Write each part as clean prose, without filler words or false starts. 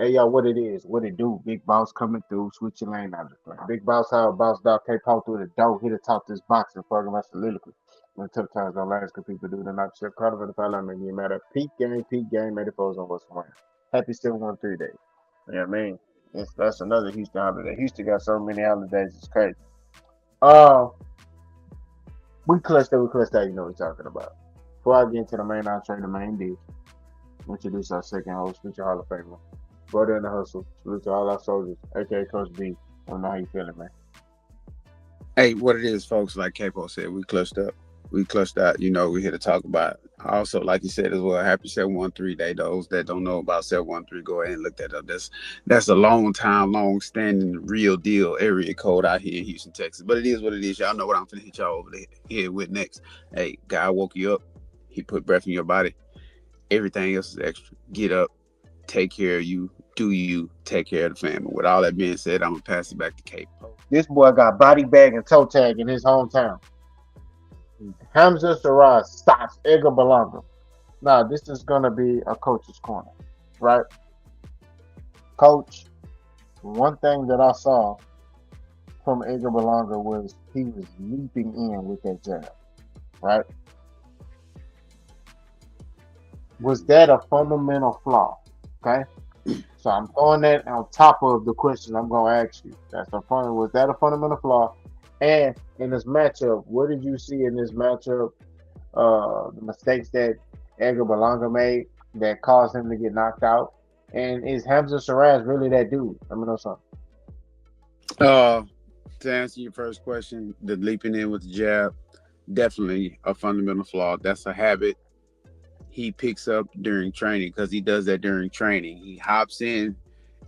Hey, yo, what it is, what it do? Big Boss coming through, switch your lane out of the front. Big Boss, how a boss dog can't pop through the door, here to talk this boxing program. That's soliloquy. When tough times don't last, because people do the not shit. Carter the fella, man, you matter. Peak game, 84s on what's around. Happy 713 days. You know what I mean? That's another Houston holiday. Houston got so many holidays, it's crazy. Uh, we clutched that, you know what we're talking about. Before I get into the main entree, the main dish, introduce our second host, Future Hall of Famer. Brother in the hustle. Salute to all our soldiers, aka Coach B. I don't know how you feeling, man. Hey, what it is, folks, like Capo said, we clutched up. We clutched out, we're here to talk about. Also, like you said as well, happy 713 day. Those that don't know about 713, go ahead and look that up. That's a long time, long standing, real deal area code out here in Houston, Texas. But it is what it is. Y'all know what I'm finna hit y'all over the head with next. Hey, God woke you up. He put breath in your body. Everything else is extra. Get up, take care of you, do you, take care of the family. With all that being said, I'm gonna pass it back to Capo. This boy got body bag and toe tag in his hometown. Hamza Sheeraz stops Edgar Berlanga. Now, this is going to be a coach's corner, right? Coach, one thing that I saw from Edgar Berlanga was he was leaping in with that jab, right? Was that a fundamental flaw? Okay. So I'm throwing that on top of the question I'm gonna ask you. Was that a fundamental flaw? And in this matchup, what did you see in this matchup? The mistakes that Edgar Berlanga made that caused him to get knocked out. And is Hamza Shiraz really that dude? Let me know something. Uh, to answer your first question, the leaping in with the jab, definitely a fundamental flaw. That's a habit he picks up during training because he does that during training. He hops in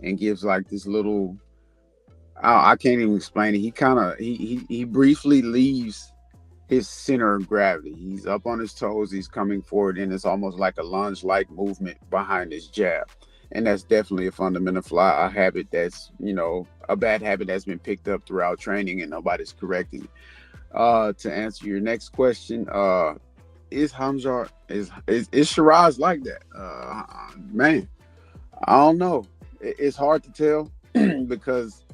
and gives like this little. I can't even explain it. He kind of he briefly leaves his center of gravity. He's up on his toes. He's coming forward, and it's almost like a lunge-like movement behind his jab. And that's definitely a fundamental flaw, a habit that's a bad habit that's been picked up throughout training, and nobody's correcting it. To answer your next question, is Hamza is Shiraz like that? Man, I don't know. It's hard to tell because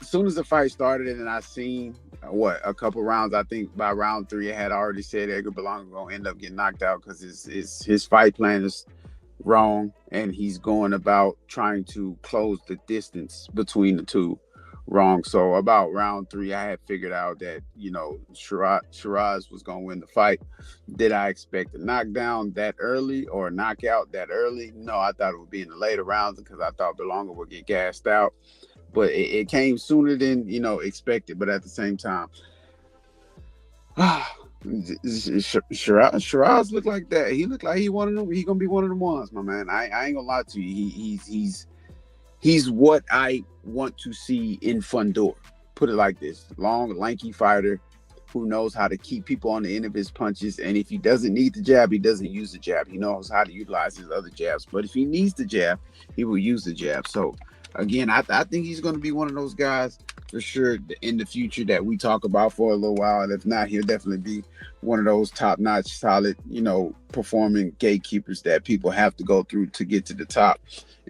as soon as the fight started and I seen a couple rounds, I think by round three I had already said Edgar Berlanga gonna end up getting knocked out because his fight plan is wrong and he's going about trying to close the distance between the two wrong. So about round three, I had figured out that Shiraz was gonna win the fight. Did I expect a knockdown that early or a knockout that early? No, I thought it would be in the later rounds because I thought Berlanga would get gassed out, but it came sooner than expected. But at the same time, Shiraz looked like that. He looked like he one of them. He gonna be one of them ones, my man. I ain't gonna lie to you. He's what I want to see in Fundor. Put it like this: long, lanky fighter who knows how to keep people on the end of his punches. And if he doesn't need the jab, he doesn't use the jab. He knows how to utilize his other jabs. But if he needs the jab, he will use the jab. So again, I think he's going to be one of those guys for sure in the future that we talk about for a little while. And if not, he'll definitely be one of those top-notch, solid, performing gatekeepers that people have to go through to get to the top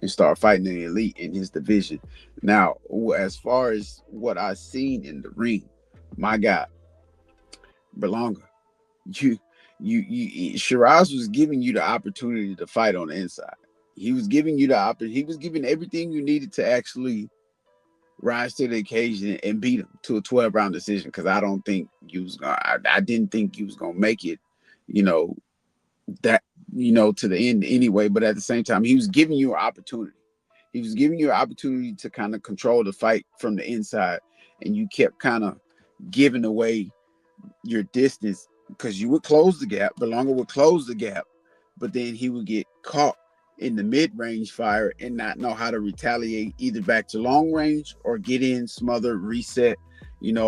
and start fighting the elite in his division. Now, as far as what I've seen in the ring, my God, Berlanga, Shiraz was giving you the opportunity to fight on the inside. He was giving you the opportunity. He was giving everything you needed to actually rise to the occasion and beat him to a 12-round decision. Because I don't think you was gonna. I didn't think you was gonna make it. You know that to the end anyway. But at the same time, he was giving you an opportunity. He was giving you an opportunity to kind of control the fight from the inside, and you kept kind of giving away your distance because you would close the gap. Berlanga would close the gap, but then he would get caught in the mid-range fire and not know how to retaliate either back to long range or get in, smother, reset,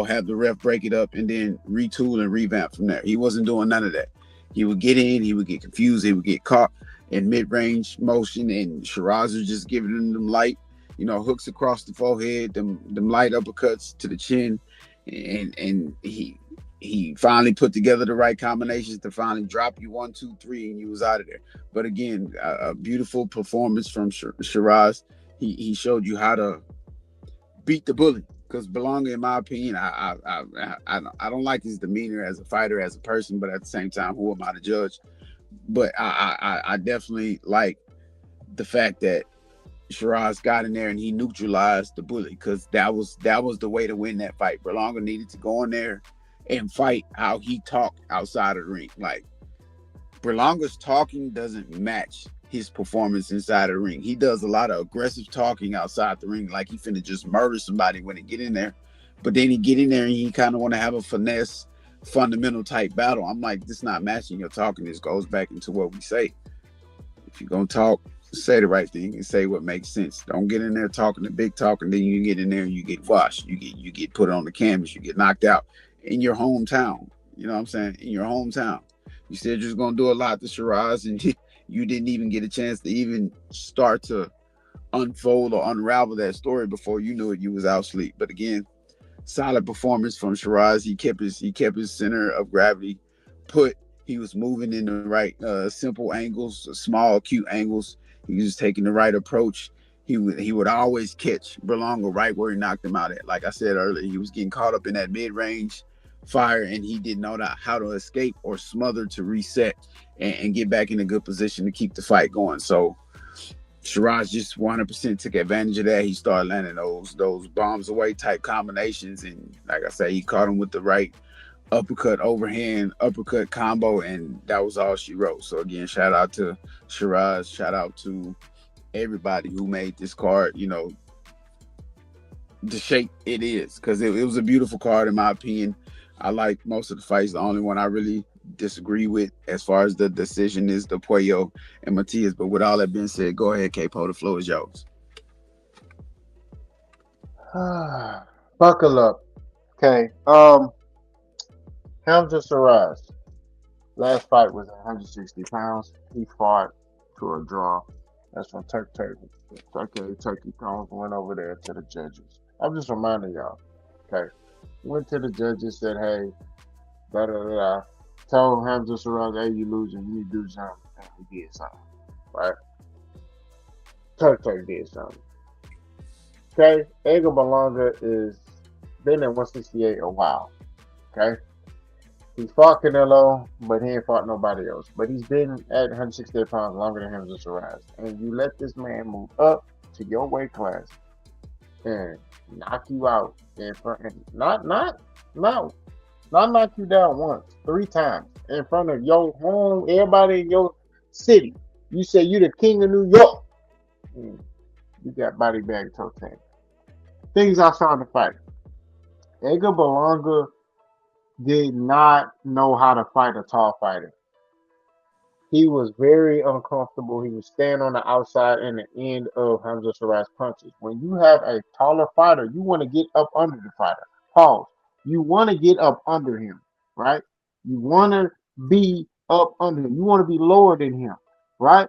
have the ref break it up and then retool and revamp from there. He wasn't doing none of that. He would get in, he would get confused, he would get caught in mid-range motion, and Shiraz was just giving him them light, hooks across the forehead, them light uppercuts to the chin, and he finally put together the right combinations to finally drop you 1, 2, 3, and you was out of there. But again, a beautiful performance from Sheeraz. He showed you how to beat the bully. Because Berlanga, in my opinion, I don't like his demeanor as a fighter, as a person, but at the same time, who am I to judge? But I definitely like the fact that Sheeraz got in there and he neutralized the bully, because that was the way to win that fight. Berlanga needed to go in there and fight how he talked outside of the ring. Like, Berlanga's talking doesn't match his performance inside of the ring. He does a lot of aggressive talking outside the ring, like he finna just murder somebody when he get in there. But then he get in there and he kind of want to have a finesse, fundamental type battle. I'm like, this not matching your talking. This goes back into what we say. If you're gonna talk, say the right thing and say what makes sense. Don't get in there talking the big talk, and then you get in there and you get washed. You get put on the canvas. You get knocked out in your hometown. You know what I'm saying? In your hometown. You said you're going to do a lot to Sheeraz, and you didn't even get a chance to even start to unfold or unravel that story before you knew it. You was out asleep. But again, solid performance from Sheeraz. He kept his center of gravity put. He was moving in the right simple angles, small, cute angles. He was just taking the right approach. He would always catch Berlanga right where he knocked him out at. Like I said earlier, he was getting caught up in that mid-range fire, and he didn't know how to escape or smother to reset and get back in a good position to keep the fight going. So Sheeraz just 100% took advantage of that. He started landing those bombs away type combinations, and like I said, he caught him with the right uppercut, overhand uppercut combo, and that was all she wrote. So again, shout out to Sheeraz, shout out to everybody who made this card, the shape it is, because it was a beautiful card in my opinion. I like most of the fights. The only one I really disagree with as far as the decision is the Puello and Matias. But with all that being said, go ahead, K-Po. The floor is yours. Buckle up. Okay. Hamza Sheeraz. Last fight was 160 pounds. He fought to a draw. That's from Turkey Combs went over there to the judges. I'm just reminding y'all. Okay. Went to the judges, said, hey, da da da da. Told Hamza Sheeraz, hey, you losing, you need to do something. And he did something. Right? Turk did something. Okay? Edgar Berlanga is been at 168 a while. Okay? He fought Canelo, but he ain't fought nobody else. But he's been at 168 pounds longer than Hamza Sheeraz. And you let this man move up to your weight class and knock you out in front, and not knock you down once, 3 times in front of your home, everybody in your city. You say you the king of New York. You got body bag toe tank. Things outside the fight. Edgar Berlanga did not know how to fight a tall fighter. He was very uncomfortable. He was standing on the outside and the end of Hamza Sheeraz punches. When you have a taller fighter, you want to get up under the fighter. Pause. You want to get up under him, right? You want to be up under him. You want to be lower than him, right?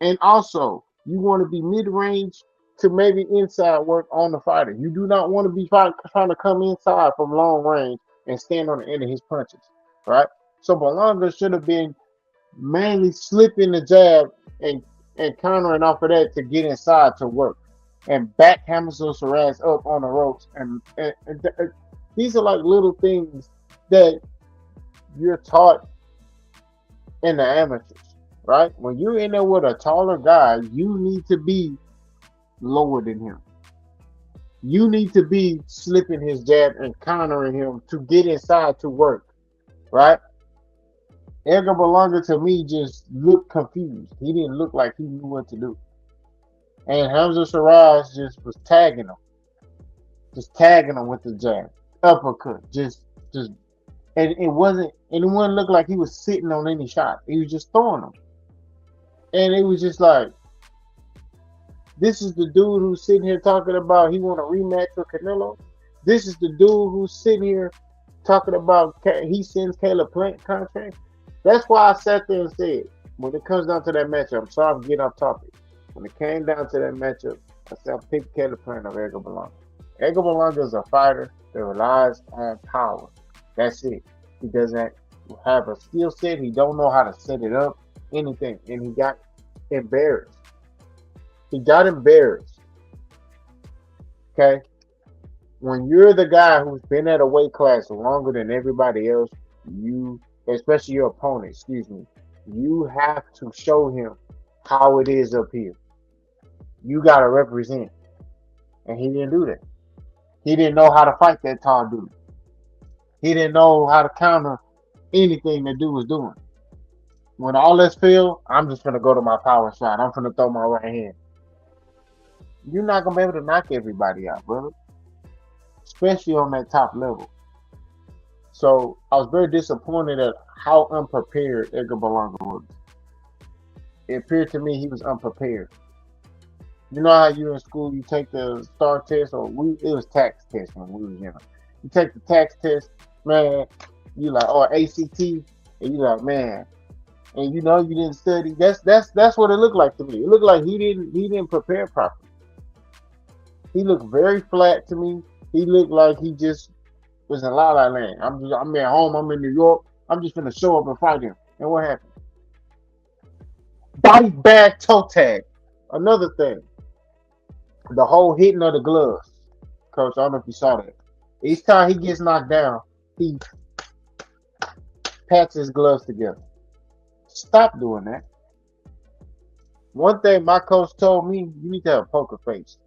And also, you want to be mid-range to maybe inside work on the fighter. You do not want to be trying to come inside from long range and stand on the end of his punches, right? So Berlanga should have been mainly slipping the jab and countering off of that to get inside to work and back Hamza Sheeraz up on the ropes. And these are like little things that you're taught in the amateurs, right? When you're in there with a taller guy, you need to be lower than him. You need to be slipping his jab and countering him to get inside to work, right? Edgar Berlanga to me just looked confused. He didn't look like he knew what to do. And Hamza Sheeraz just was tagging him with the jab, uppercut, just, and it wouldn't look like he was sitting on any shot. He was just throwing them, and it was just like, this is the dude who's sitting here talking about he want a rematch with Canelo. This is the dude who's sitting here talking about he sends Caleb Plant contract. That's why I sat there and said, when it comes down to that matchup, I'm sorry I'm getting off topic. When it came down to that matchup, I said, I'll pick Caleb Plant of Edgar Berlanga. Edgar Berlanga is a fighter that relies on power. That's it. He doesn't have a skill set. He don't know how to set it up, anything. And he got embarrassed. He got embarrassed. Okay? When you're the guy who's been at a weight class longer than everybody else, you, especially your opponent, excuse me, you have to show him how it is up here. You got to represent. And he didn't do that. He didn't know how to fight that tall dude. He didn't know how to counter anything that dude was doing. When all this failed, I'm just gonna go to my power shot. I'm gonna throw my right hand. You're not gonna be able to knock everybody out, brother. Especially on that top level. So I was very disappointed at how unprepared Edgar Berlanga was. It appeared to me he was unprepared. You know how you in school you take the STAR test, or it was tax test when we was young. You take the tax test, man, you like, or ACT, and you like, man, and you know you didn't study. That's what it looked like to me. It looked like he didn't prepare properly. He looked very flat to me. He looked like he just was in La La Land. I'm at home. I'm in New York. I'm just gonna show up and fight him. And what happened? Body bag toe tag. Another thing, the whole hitting of the gloves. Coach, I don't know if you saw that. Each time he gets knocked down, he pats his gloves together. Stop doing that. One thing my coach told me, you need to have a poker face.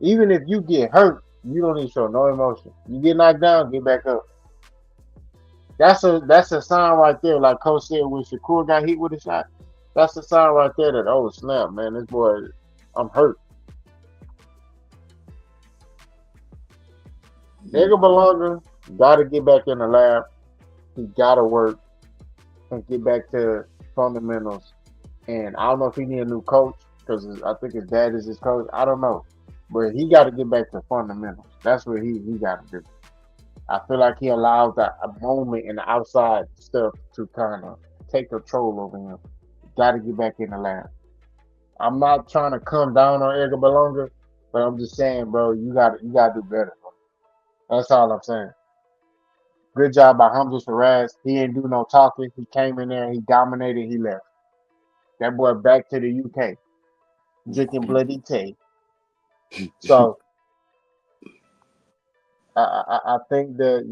Even if you get hurt, you don't need to show no emotion. You get knocked down, get back up. That's a sign right there. Like Coach said, when Shakur got hit with a shot, that's a sign right there that, oh snap, man, this boy, I'm hurt. Edgar Berlanga got to get back in the lab. He got to work and get back to fundamentals. And I don't know if he need a new coach because I think his dad is his coach. I don't know, but he got to get back to fundamentals. That's what he got to do. I feel like he allows a moment in the outside stuff to kind of take control over him. Got to get back in the lab. I'm not trying to come down on Edgar Berlanga, but I'm just saying, bro, you got to do better. Bro. That's all I'm saying. Good job by Hamza Sheeraz. He didn't do no talking. He came in there, he dominated, he left. That boy back to the UK, drinking bloody tea. So I think that,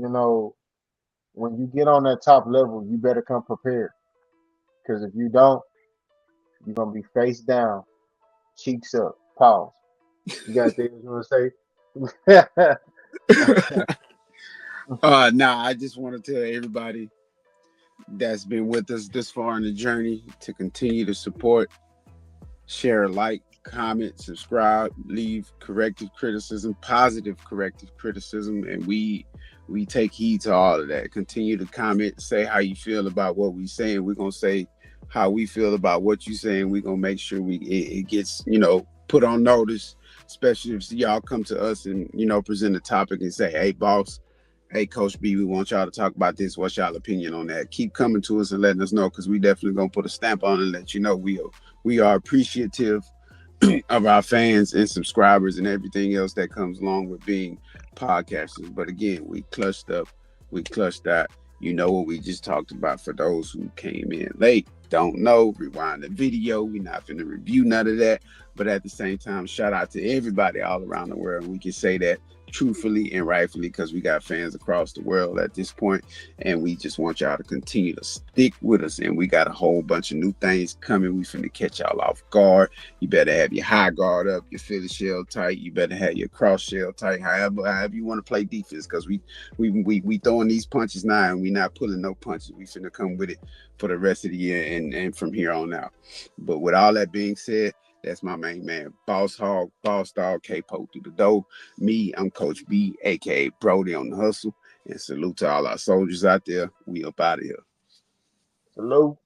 when you get on that top level, you better come prepared. Because if you don't, you're gonna be face down, cheeks up. Pause. You got things you want to say? Nah, I just want to tell everybody that's been with us this far in the journey to continue to support, share, like, comment, subscribe, leave corrective criticism, positive corrective criticism, and we take heed to all of that. Continue to comment, say how you feel about what we saying. We're gonna say how we feel about what you saying. We're gonna make sure it gets put on notice, especially if y'all come to us and present a topic and say, hey boss, hey Coach B, we want y'all to talk about this. What's y'all opinion on that? Keep coming to us and letting us know, because we definitely gonna put a stamp on it and let you know we are appreciative of our fans and subscribers and everything else that comes along with being podcasters. But again, we clutched up, we clutched that. You know what we just talked about. For those who came in late, don't know, rewind the video. We're not going to review none of that. But at the same time, shout out to everybody all around the world. We can say that truthfully and rightfully, because we got fans across the world at this point, and we just want y'all to continue to stick with us. And we got a whole bunch of new things coming. We finna catch y'all off guard. You better have your high guard up, your Philly shell tight. You better have your cross shell tight. However you want to play defense, because we throwing these punches now, and we not pulling no punches. We finna come with it for the rest of the year and from here on out. But with all that being said, that's my main man, Boss Hog, Boss Dog, K-Po through the dough. Me, I'm Coach B, a.k.a. Brody on the hustle. And salute to all our soldiers out there. We up out of here. Hello.